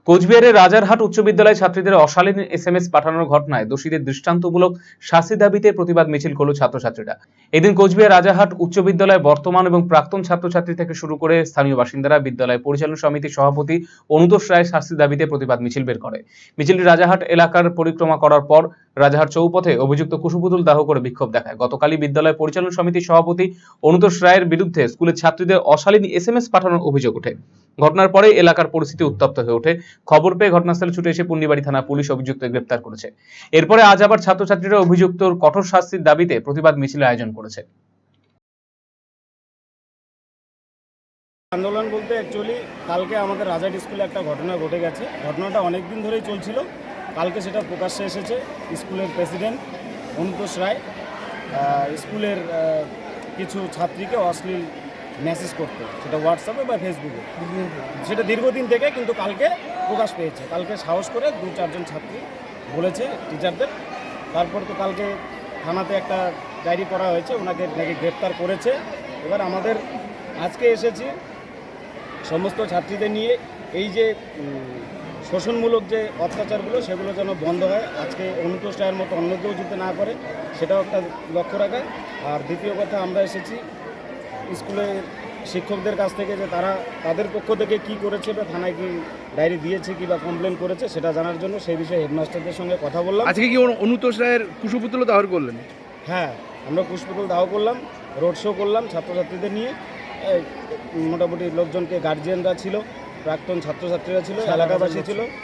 কোচবিহারের রাজারহাট উচ্চ বিদ্যালয় ছাত্রীদের অশালীন এসএমএস পাঠানোর ঘটনায় দোষীদের দৃষ্টান্তমূলক শাস্তির দাবিতে প্রতিবাদ মিছিল করল ছাত্রছাত্রীরা। এদিন কোচবিহার রাজারহাট উচ্চ বিদ্যালয়ে বর্তমান এবং প্রাক্তন ছাত্রছাত্রী থেকে শুরু করে স্থানীয় বাসিন্দারা বিদ্যালয় পরিচালনা সমিতির সভাপতি অনুতোষ রায়ের শাস্তির দাবিতে প্রতিবাদ মিছিল বের করে। মিছিলটি রাজারহাট এলাকার পরিক্রমা করার পর রাজারহাট চৌপথে অভিযুক্ত কুশপুতুল দাহ করে বিক্ষোভ দেখায়। গতকালই বিদ্যালয় পরিচালনা সমিতির সভাপতি অনুতোষ রায়ের বিরুদ্ধে স্কুলের ছাত্রীদের অশালীন এসএমএস পাঠানোর অভিযোগ ওঠে। ঘটনার পরে এলাকার পরিস্থিতি উত্তপ্ত হয়ে ওঠে। খবর পেয়ে ঘটনাস্থলে ছুটে এসে পুন্ডিবাড়ি থানা পুলিশ অভিযুক্তকে গ্রেপ্তার করেছে। এরপরে আজ আবার ছাত্রছাত্রীরা অভিযুক্তর কঠোর শাস্তির দাবিতে প্রতিবাদ মিছিলের আয়োজন করেছে। আন্দোলন বলতে অ্যাকচুয়ালি কালকে আমাদের রাজারহাট স্কুলে একটা ঘটনা ঘটে গেছে। ঘটনাটা অনেক দিন ধরেই চলছিল। কালকে সেটা প্রকাশ্যে এসেছে। স্কুলের প্রেসিডেন্ট অনুতোষ রায় স্কুলের কিছু ছাত্রীকে অশ্লীল মেসেজ করতো, সেটা হোয়াটসঅ্যাপে বা ফেসবুকে, সেটা দীর্ঘদিন থেকে, কিন্তু কালকে প্রকাশ পেয়েছে। কালকে সাহস করে 2-4 জন ছাত্রী বলেছে টিচারদের। তারপর তো কালকে থানাতে একটা ডায়েরি করা হয়েছে, ওনাকে নাকি গ্রেপ্তার করেছে। এবার আমাদের আজকে এসেছি সমস্ত ছাত্রীদের নিয়ে, এই যে শোষণমূলক যে অত্যাচারগুলো সেগুলো যেন বন্ধ হয়। আজকে অনুতোষ রায়ের মতো অন্য কেউ যদি না করে সেটাও একটা লক্ষ্য রাখা। আর দ্বিতীয় কথা, আমরা এসেছি স্কুলের শিক্ষকদের কাছ থেকে যে তারা তাদের পক্ষ থেকে কি করেছে বা থানায় কি ডায়েরি দিয়েছে কি বা কমপ্লেন করেছে সেটা জানার জন্য সেই বিষয়ে হেডমাস্টারদের সঙ্গে কথা বললাম। আজকে কি অনুতোষ রায়ের কুশপুতুল দাহ করলেন? হ্যাঁ, আমরা কুশপুতুল দাহ করলাম, রোড শো করলাম ছাত্রছাত্রীদের নিয়ে। মোটামুটি লোকজনকে, গার্জিয়ানরা ছিল, প্রাক্তন ছাত্রছাত্রীরা ছিল, এলাকাবাসী ছিল,